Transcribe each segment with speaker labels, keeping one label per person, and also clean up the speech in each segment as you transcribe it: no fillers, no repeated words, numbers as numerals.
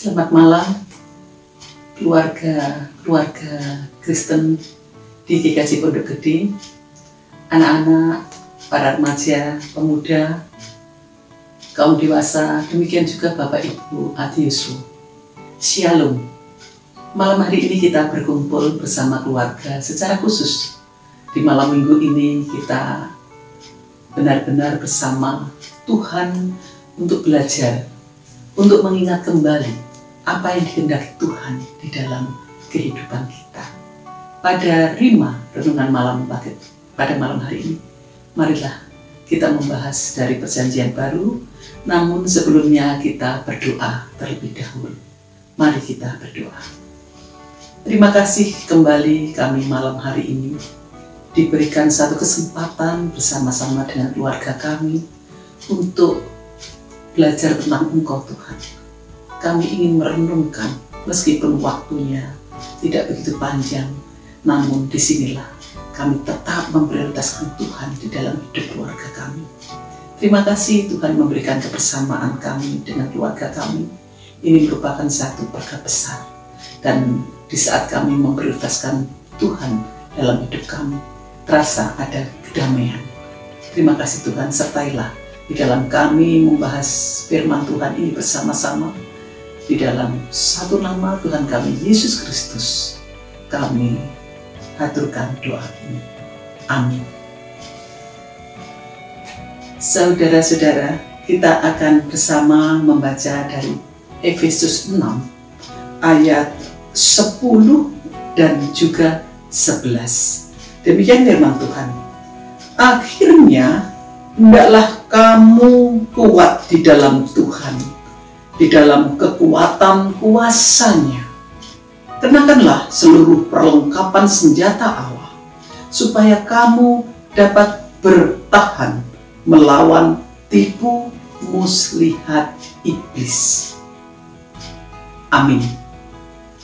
Speaker 1: Selamat malam keluarga Kristen di GKJ Pondok Gede, anak-anak, para remaja, pemuda, kaum dewasa, demikian juga Bapak Ibu Adiusu. Shalom. Malam hari ini kita berkumpul bersama keluarga secara khusus. Di malam minggu ini kita benar-benar bersama Tuhan untuk belajar, untuk mengingat kembali apa yang dikehendaki Tuhan di dalam kehidupan kita. Pada Rima Renungan Malam pada malam hari ini, marilah kita membahas dari Perjanjian Baru, namun sebelumnya kita berdoa terlebih dahulu. Mari kita berdoa. Terima kasih kembali kami malam hari ini diberikan satu kesempatan bersama-sama dengan keluarga kami untuk belajar tentang Engkau Tuhan. Kami ingin merenungkan meskipun waktunya tidak begitu panjang, namun disinilah kami tetap memprioritaskan Tuhan di dalam hidup keluarga kami. Terima kasih Tuhan memberikan kebersamaan kami dengan keluarga kami. Ini merupakan satu berkat besar, dan di saat kami memprioritaskan Tuhan dalam hidup kami, terasa ada kedamaian. Terima kasih Tuhan, sertailah di dalam kami membahas firman Tuhan ini bersama-sama. Di dalam satu nama Tuhan kami, Yesus Kristus, kami haturkan doa ini. Amin. Saudara-saudara, kita akan bersama membaca dari Efesus 6, ayat 10 dan juga 11. Demikian firman Tuhan. Akhirnya, hendaklah kamu kuat di dalam Tuhan, di dalam kekuatan kuasa-Nya. Kenakanlah seluruh perlengkapan senjata Allah, supaya kamu dapat bertahan melawan tipu muslihat iblis. Amin.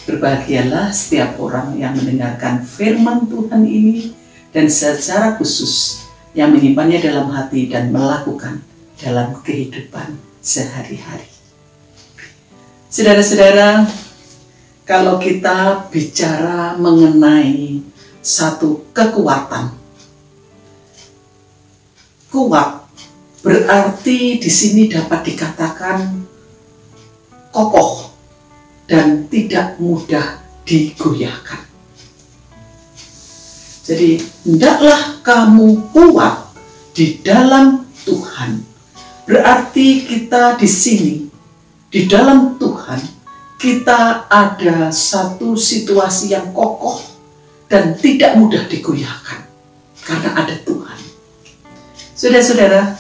Speaker 1: Berbahagialah setiap orang yang mendengarkan firman Tuhan ini dan secara khusus yang menyimpannya dalam hati dan melakukan dalam kehidupan sehari-hari. Saudara-saudara, kalau kita bicara mengenai satu kekuatan, kuat berarti di sini dapat dikatakan kokoh dan tidak mudah digoyahkan. Jadi, hendaklah kamu kuat di dalam Tuhan. Berarti kita di sini, di dalam Tuhan, kita ada satu situasi yang kokoh dan tidak mudah digoyahkan karena ada Tuhan. Saudara-saudara,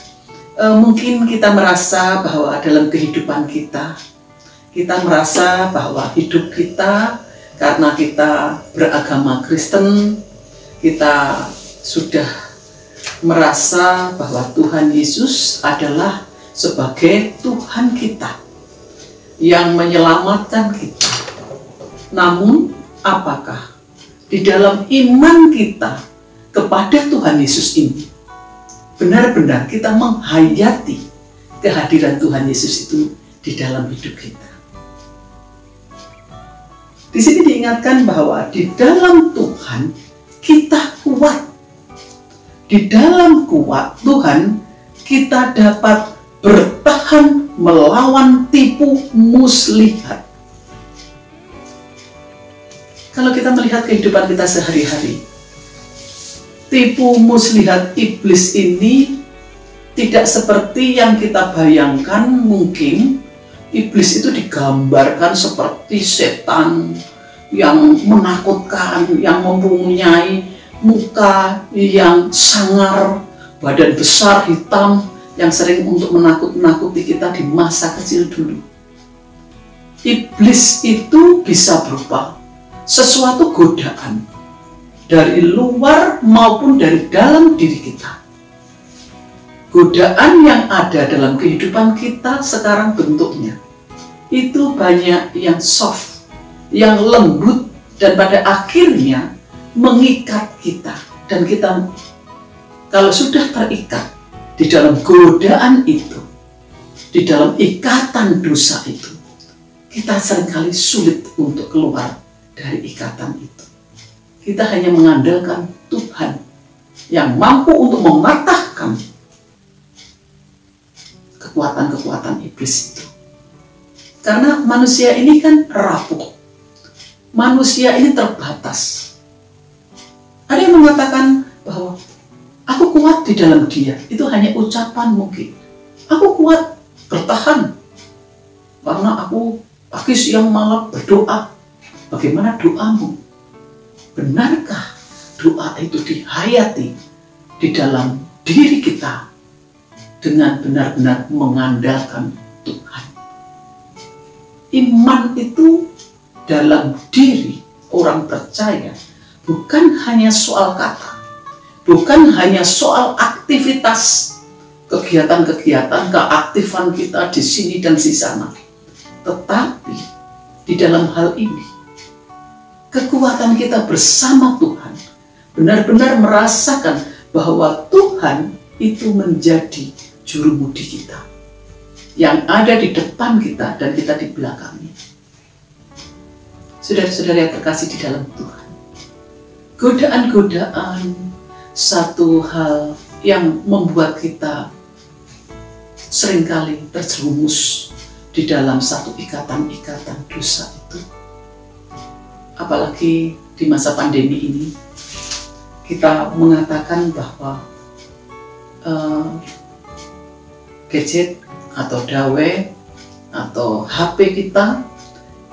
Speaker 1: mungkin kita merasa bahwa dalam kehidupan kita merasa bahwa hidup kita, karena kita beragama Kristen, kita sudah merasa bahwa Tuhan Yesus adalah sebagai Tuhan kita yang menyelamatkan kita. Namun, apakah di dalam iman kita kepada Tuhan Yesus ini benar-benar kita menghayati kehadiran Tuhan Yesus itu di dalam hidup kita? Di sini diingatkan bahwa di dalam Tuhan kita kuat. Di dalam kuat Tuhan kita dapat bertahan melawan tipu muslihat. Kalau kita melihat kehidupan kita sehari-hari, tipu muslihat iblis ini tidak seperti yang kita bayangkan. Mungkin iblis itu digambarkan seperti setan yang menakutkan, yang mempunyai muka yang sangar, badan besar, hitam, yang sering untuk menakut-nakuti kita di masa kecil dulu. Iblis itu bisa berupa sesuatu godaan dari luar maupun dari dalam diri kita. Godaan yang ada dalam kehidupan kita sekarang bentuknya itu banyak yang soft, yang lembut, dan pada akhirnya mengikat kita. Dan kita kalau sudah terikat di dalam godaan itu, di dalam ikatan dosa itu, kita seringkali sulit untuk keluar dari ikatan itu. Kita hanya mengandalkan Tuhan yang mampu untuk mematahkan kekuatan-kekuatan iblis itu. Karena manusia ini kan rapuh. Manusia ini terbatas. Ada yang mengatakan bahwa aku kuat di dalam Dia. Itu hanya ucapan mungkin. Aku kuat bertahan karena aku pagi siang malam berdoa. Bagaimana doamu? Benarkah doa itu dihayati di dalam diri kita dengan benar-benar mengandalkan Tuhan? Iman itu dalam diri orang percaya bukan hanya soal kata, bukan hanya soal aktivitas, kegiatan-kegiatan, keaktifan kita di sini dan di sana. Tetapi di dalam hal ini, kekuatan kita bersama Tuhan, benar-benar merasakan bahwa Tuhan itu menjadi jurumudi kita, yang ada di depan kita dan kita di belakangnya. Saudara-saudara yang terkasih di dalam Tuhan, godaan-godaan satu hal yang membuat kita seringkali terjerumus di dalam satu ikatan-ikatan dosa itu. Apalagi di masa pandemi ini, kita mengatakan bahwa gadget atau dawai atau HP kita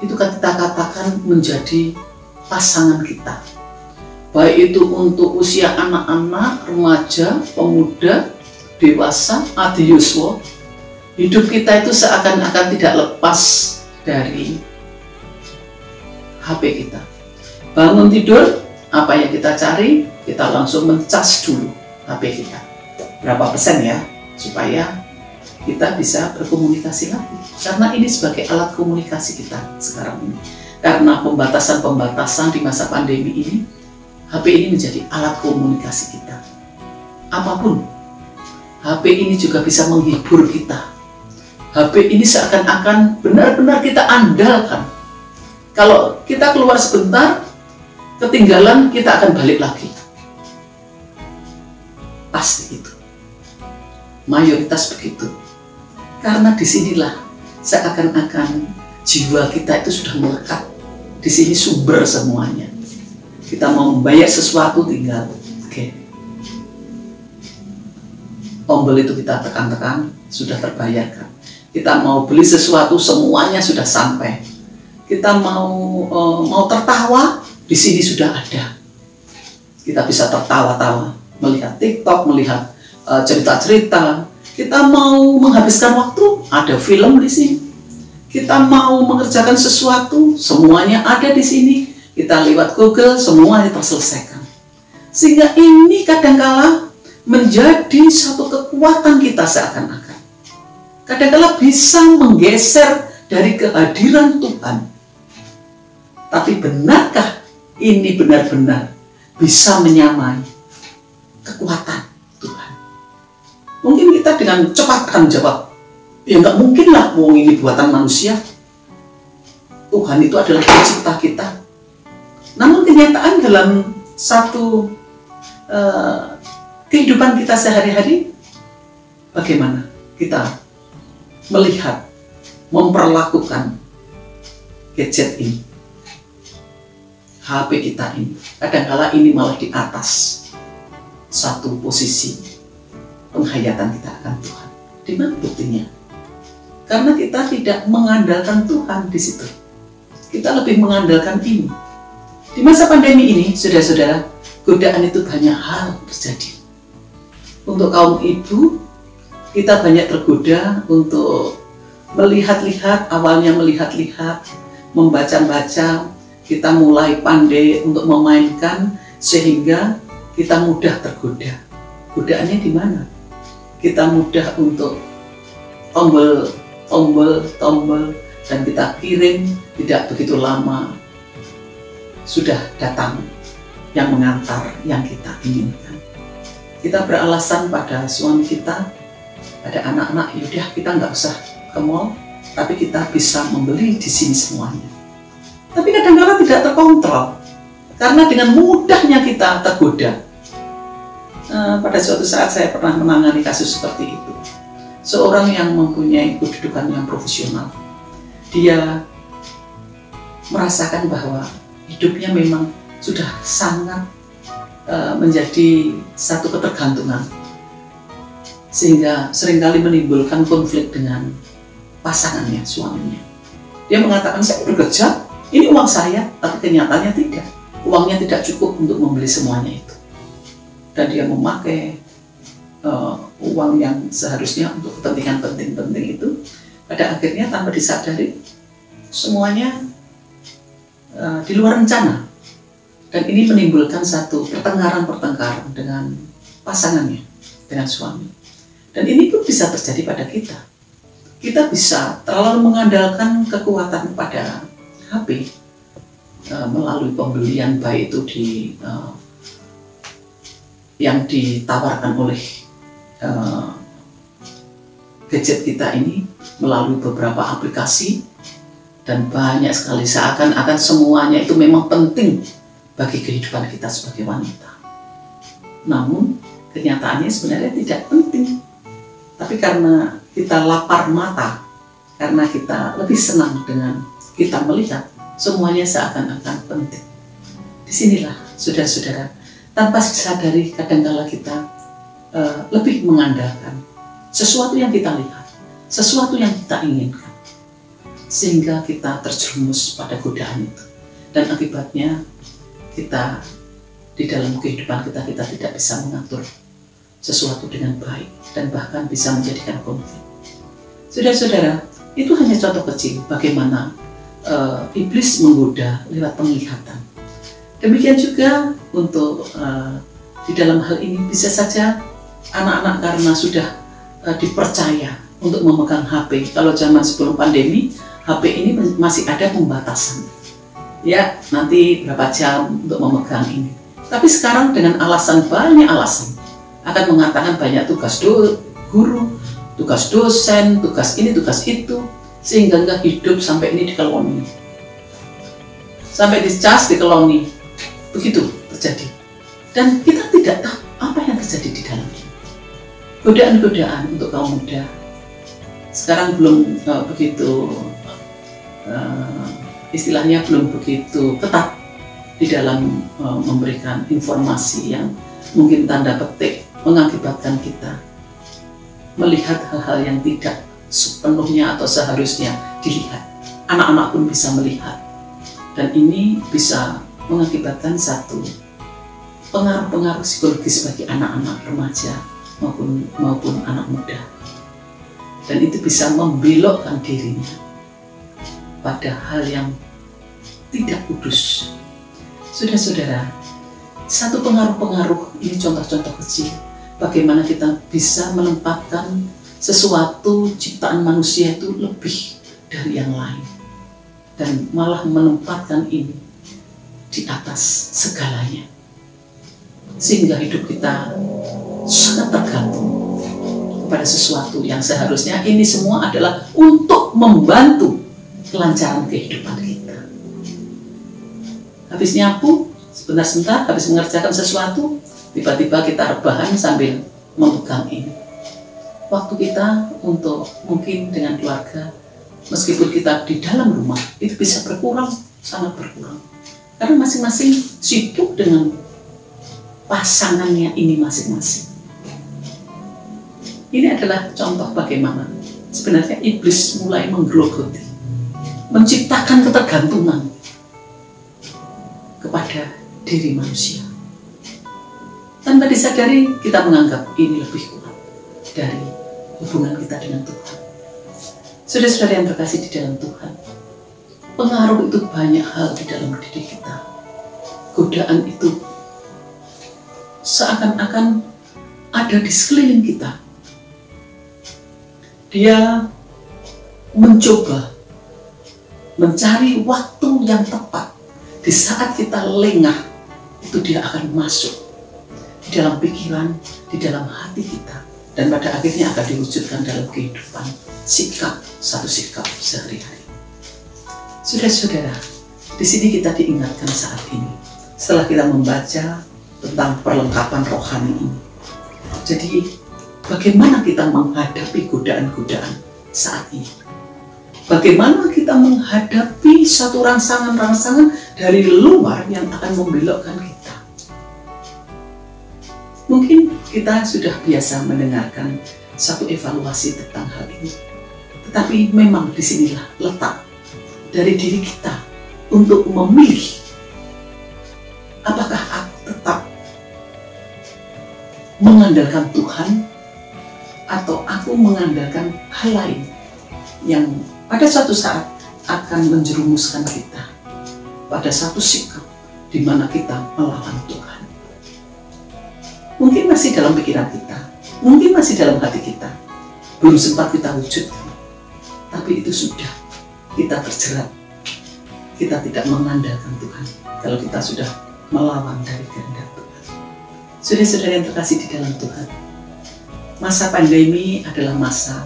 Speaker 1: itu kan kita katakan menjadi pasangan kita. Baik itu untuk usia anak-anak, remaja, pemuda, dewasa, adiuswa, hidup kita itu seakan-akan tidak lepas dari HP kita. Bangun tidur, apa yang kita cari, kita langsung mencas dulu HP kita. Berapa persen ya, supaya kita bisa berkomunikasi lagi. Karena ini sebagai alat komunikasi kita sekarang ini. Karena pembatasan-pembatasan di masa pandemi ini, HP ini menjadi alat komunikasi kita. Apapun, HP ini juga bisa menghibur kita. HP ini seakan-akan benar-benar kita andalkan. Kalau kita keluar sebentar, ketinggalan, kita akan balik lagi. Pasti itu. Mayoritas begitu. Karena disinilah seakan-akan jiwa kita itu sudah melekat. Di sini sumber semuanya. Kita mau membayar sesuatu tinggal, tombol itu kita tekan-tekan, sudah terbayarkan. Kita mau beli sesuatu, semuanya sudah sampai. Kita mau tertawa, di sini sudah ada. Kita bisa tertawa-tawa, melihat TikTok, melihat cerita-cerita. Kita mau menghabiskan waktu, ada film di sini. Kita mau mengerjakan sesuatu, semuanya ada di sini. Kita lewat Google, semuanya terselesaikan. Sehingga ini kadangkala menjadi satu kekuatan kita seakan-akan. Kadangkala bisa menggeser dari kehadiran Tuhan. Tapi benarkah ini benar-benar bisa menyamai kekuatan Tuhan? Mungkin kita dengan cepat akan jawab, ya nggak mungkin lah, wong ini buatan manusia. Tuhan itu adalah pencipta kita. Namun kenyataan dalam satu kehidupan kita sehari-hari, bagaimana kita melihat, memperlakukan gadget ini, HP kita ini. Kadangkala ini malah di atas satu posisi penghayatan kita akan Tuhan. Di mana buktinya? Karena kita tidak mengandalkan Tuhan di situ. Kita lebih mengandalkan ini. Di masa pandemi ini, saudara-saudara, godaan itu banyak hal terjadi. Untuk kaum ibu, kita banyak tergoda untuk melihat-lihat, awalnya melihat-lihat, membaca-baca, kita mulai pandai untuk memainkan sehingga kita mudah tergoda. Godaannya di mana? Kita mudah untuk tombol dan kita kirim, tidak begitu lama sudah datang yang mengantar yang kita inginkan. Kita beralasan pada suami kita, pada anak-anak, yaudah kita nggak usah ke mall, tapi kita bisa membeli di sini semuanya. Tapi kadang-kadang tidak terkontrol, karena dengan mudahnya kita tergoda. Pada suatu saat saya pernah menangani kasus seperti itu. Seorang yang mempunyai kedudukan yang profesional, dia merasakan bahwa hidupnya memang sudah sangat menjadi satu ketergantungan, sehingga seringkali menimbulkan konflik dengan pasangannya, suaminya. Dia mengatakan, saya bekerja, ini uang saya, tapi kenyataannya tidak. Uangnya tidak cukup untuk membeli semuanya itu. Dan dia memakai uang yang seharusnya untuk kepentingan penting-penting itu, pada akhirnya tanpa disadari, semuanya di luar rencana. Dan ini menimbulkan satu pertengkaran dengan pasangannya, dengan suami. Dan ini pun bisa terjadi pada kita. Kita bisa terlalu mengandalkan kekuatan pada HP melalui pembelian, baik itu yang ditawarkan oleh gadget kita ini melalui beberapa aplikasi, dan banyak sekali, seakan-akan semuanya itu memang penting bagi kehidupan kita sebagai wanita. Namun kenyataannya sebenarnya tidak penting, tapi karena kita lapar mata, karena kita lebih senang dengan kita melihat, semuanya seakan-akan penting. Disinilah, saudara-saudara, tanpa disadari kadang-kala kita lebih mengandalkan sesuatu yang kita lihat, sesuatu yang kita inginkan, sehingga kita terjerumus pada godaan itu. Dan akibatnya kita di dalam kehidupan kita tidak bisa mengatur sesuatu dengan baik, dan bahkan bisa menjadikan konflik. Saudara-saudara, itu hanya contoh kecil bagaimana iblis menggoda lewat penglihatan. Demikian juga untuk di dalam hal ini bisa saja anak-anak karena sudah dipercaya untuk memegang HP. Kalau zaman sebelum pandemi, HP ini masih ada pembatasan. Ya, nanti berapa jam untuk memegang ini. Tapi sekarang dengan banyak alasan, akan mengatakan banyak tugas guru, tugas dosen, tugas ini, tugas itu, sehingga nggak hidup sampai ini dikeloni. Sampai dicas, dikeloni. Begitu terjadi. Dan kita tidak tahu apa yang terjadi di dalamnya. Godaan-godaan untuk kaum muda sekarang belum begitu istilahnya belum begitu ketat di dalam memberikan informasi yang mungkin tanda petik mengakibatkan kita melihat hal-hal yang tidak sepenuhnya atau seharusnya dilihat. Anak-anak pun bisa melihat, dan ini bisa mengakibatkan satu pengaruh-pengaruh psikologis bagi anak-anak remaja maupun anak muda, dan itu bisa membelokkan dirinya pada hal yang tidak kudus. Saudara-saudara, satu pengaruh-pengaruh ini contoh-contoh kecil bagaimana kita bisa menempatkan sesuatu ciptaan manusia itu lebih dari yang lain, dan malah menempatkan ini di atas segalanya, sehingga hidup kita sangat tergantung pada sesuatu yang seharusnya ini semua adalah untuk membantu kelancaran kehidupan kita. Habis nyapu, sebentar-sebentar habis mengerjakan sesuatu, tiba-tiba kita rebahan sambil memegang ini. Waktu kita untuk mungkin dengan keluarga, meskipun kita di dalam rumah, itu bisa berkurang, sangat berkurang. Karena masing-masing sibuk dengan pasangannya ini masing-masing. Ini adalah contoh bagaimana sebenarnya iblis mulai menggerogoti, menciptakan ketergantungan kepada diri manusia. Tanpa disadari kita menganggap ini lebih kuat dari hubungan kita dengan Tuhan. Saudara-saudara yang terkasih di dalam Tuhan, pengaruh itu banyak hal di dalam diri kita. Godaan itu seakan-akan ada di sekeliling kita. Dia mencoba mencari waktu yang tepat. Di saat kita lengah, itu dia akan masuk di dalam pikiran, di dalam hati kita, dan pada akhirnya akan diwujudkan dalam kehidupan satu sikap sehari-hari. Saudara-saudara, di sini kita diingatkan saat ini setelah kita membaca tentang perlengkapan rohani ini. Jadi, bagaimana kita menghadapi godaan-godaan saat ini? Bagaimana kita menghadapi satu rangsangan-rangsangan dari luar yang akan membelokkan kita? Mungkin kita sudah biasa mendengarkan satu evaluasi tentang hal ini. Tetapi memang disinilah letak dari diri kita untuk memilih apakah aku tetap mengandalkan Tuhan atau aku mengandalkan hal lain yang pada suatu saat akan menjerumuskan kita pada satu sikap di mana kita melawan Tuhan. Mungkin masih dalam pikiran kita, mungkin masih dalam hati kita, belum sempat kita wujudkan, tapi itu sudah kita terjerat. Kita tidak mengandalkan Tuhan kalau kita sudah melawan dari kehendak Tuhan. Saudara-saudara yang terkasih di dalam Tuhan, masa pandemi adalah masa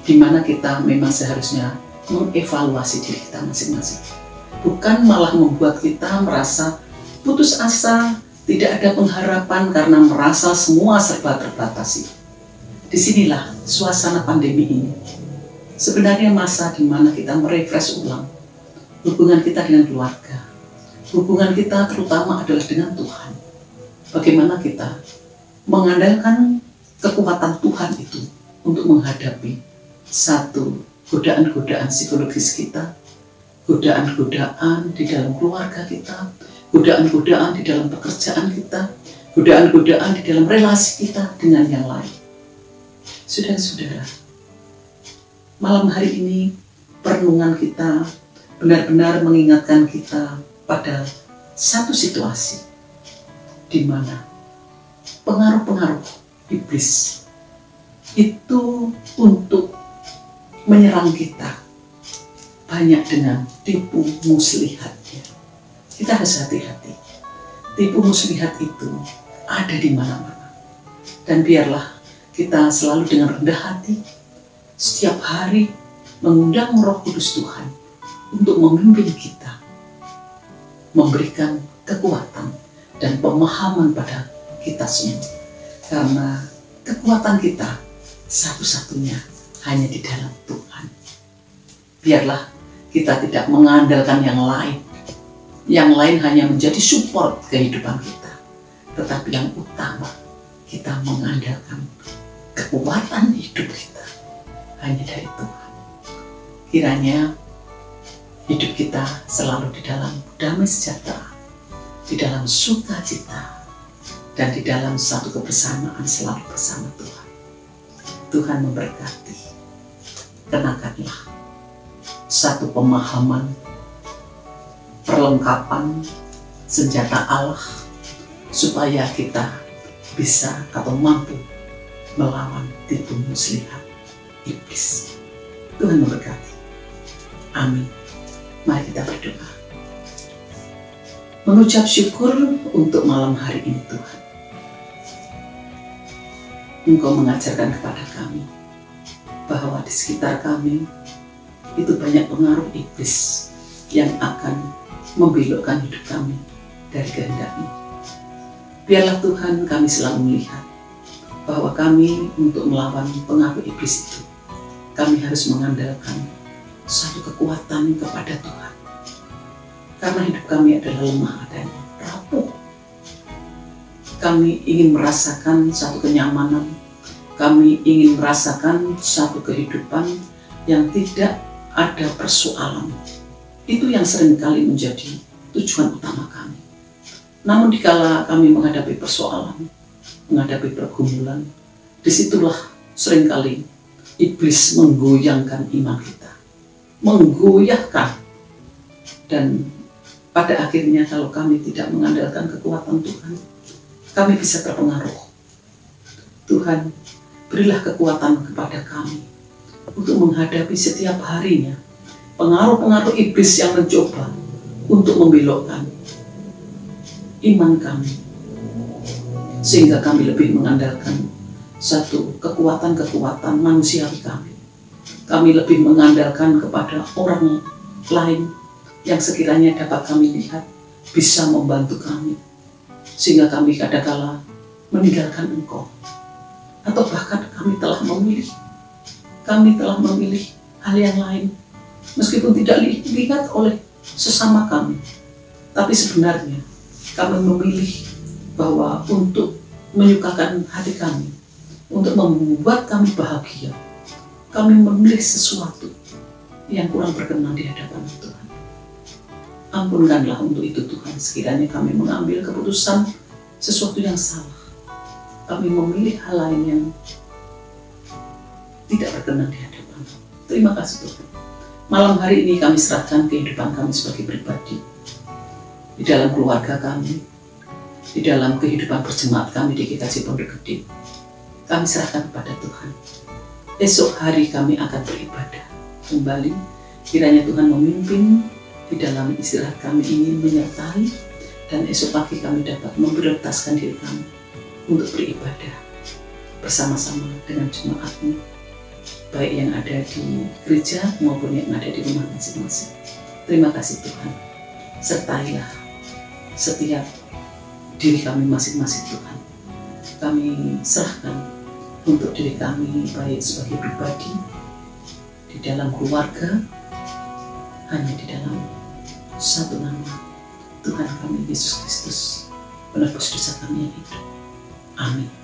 Speaker 1: di mana kita memang seharusnya mengevaluasi diri kita masing-masing. Bukan malah membuat kita merasa putus asa, tidak ada pengharapan karena merasa semua serba terbatasi. Disinilah suasana pandemi ini. Sebenarnya masa di mana kita merefresh ulang hubungan kita dengan keluarga. Hubungan kita terutama adalah dengan Tuhan. Bagaimana kita mengandalkan kekuatan Tuhan itu untuk menghadapi satu godaan-godaan psikologis kita, godaan-godaan di dalam keluarga kita, godaan-godaan di dalam pekerjaan kita, godaan-godaan di dalam relasi kita dengan yang lain. Saudara-saudara, malam hari ini perenungan kita benar-benar mengingatkan kita pada satu situasi di mana pengaruh-pengaruh iblis itu untuk menyerang kita banyak dengan tipu muslihatnya. Kita harus hati-hati. Tipu muslihat itu ada di mana-mana. Dan biarlah kita selalu dengan rendah hati setiap hari mengundang Roh Kudus Tuhan untuk memimpin kita, memberikan kekuatan dan pemahaman pada kita semua. Karena kekuatan kita satu-satunya hanya di dalam Tuhan. Biarlah kita tidak mengandalkan yang lain. Yang lain hanya menjadi support kehidupan kita. Tetapi yang utama, kita mengandalkan kekuatan hidup kita hanya dari Tuhan. Kiranya hidup kita selalu di dalam damai sejahtera, di dalam sukacita, dan di dalam satu kebersamaan selalu bersama Tuhan. Tuhan memberkati. Kenakanlah satu pemahaman, perlengkapan senjata Allah supaya kita bisa atau mampu melawan tipu muslihat iblis. Tuhan memberkati. Amin. Mari kita berdoa. Mengucap syukur untuk malam hari ini Tuhan. Engkau mengajarkan kepada kami bahwa di sekitar kami itu banyak pengaruh iblis yang akan membelokkan hidup kami dari kehendak-Mu. Biarlah Tuhan kami selalu melihat bahwa kami untuk melawan pengaruh iblis itu, kami harus mengandalkan satu kekuatan kepada Tuhan. Karena hidup kami adalah lemah adanya, rapuh. Kami ingin merasakan satu kenyamanan, kami ingin merasakan satu kehidupan yang tidak ada persoalan. Itu yang seringkali menjadi tujuan utama kami. Namun dikala kami menghadapi persoalan, menghadapi pergumulan, disitulah seringkali iblis menggoyangkan iman kita, menggoyahkan. Dan pada akhirnya kalau kami tidak mengandalkan kekuatan Tuhan, kami bisa terpengaruh. Tuhan, berilah kekuatan kepada kami untuk menghadapi setiap harinya pengaruh-pengaruh iblis yang mencoba untuk membelokkan iman kami, sehingga kami lebih mengandalkan satu kekuatan-kekuatan manusiawi kami. Kami lebih mengandalkan kepada orang lain yang sekiranya dapat kami lihat bisa membantu kami, sehingga kami kadangkala meninggalkan Engkau. Atau bahkan kami telah memilih hal yang lain, meskipun tidak dilihat oleh sesama kami, tapi sebenarnya kami memilih bahwa untuk menyukakan hati kami, untuk membuat kami bahagia, kami memilih sesuatu yang kurang berkenan di hadapan Tuhan. Ampunkanlah untuk itu Tuhan, sekiranya kami mengambil keputusan sesuatu yang salah. Kami memilih hal lain yang tidak berkenan di hadapan. Terima kasih Tuhan. Malam hari ini kami serahkan kehidupan kami sebagai pribadi, di dalam keluarga kami, di dalam kehidupan berjemaat kami di GKJ Pondok Gede. Kami serahkan kepada Tuhan. Esok hari kami akan beribadah kembali. Kiranya Tuhan memimpin di dalam istirahat kami ini, menyertai, dan esok pagi kami dapat memprioritaskan diri kami untuk beribadah bersama-sama dengan jemaat-Mu, baik yang ada di gereja maupun yang ada di rumah masing-masing. Terima kasih Tuhan. Sertailah setiap diri kami masing-masing Tuhan. Kami serahkan untuk diri kami, baik sebagai pribadi, di dalam keluarga, hanya di dalam satu nama, Tuhan kami Yesus Kristus, penebus dosa kami yang hidup. Amin.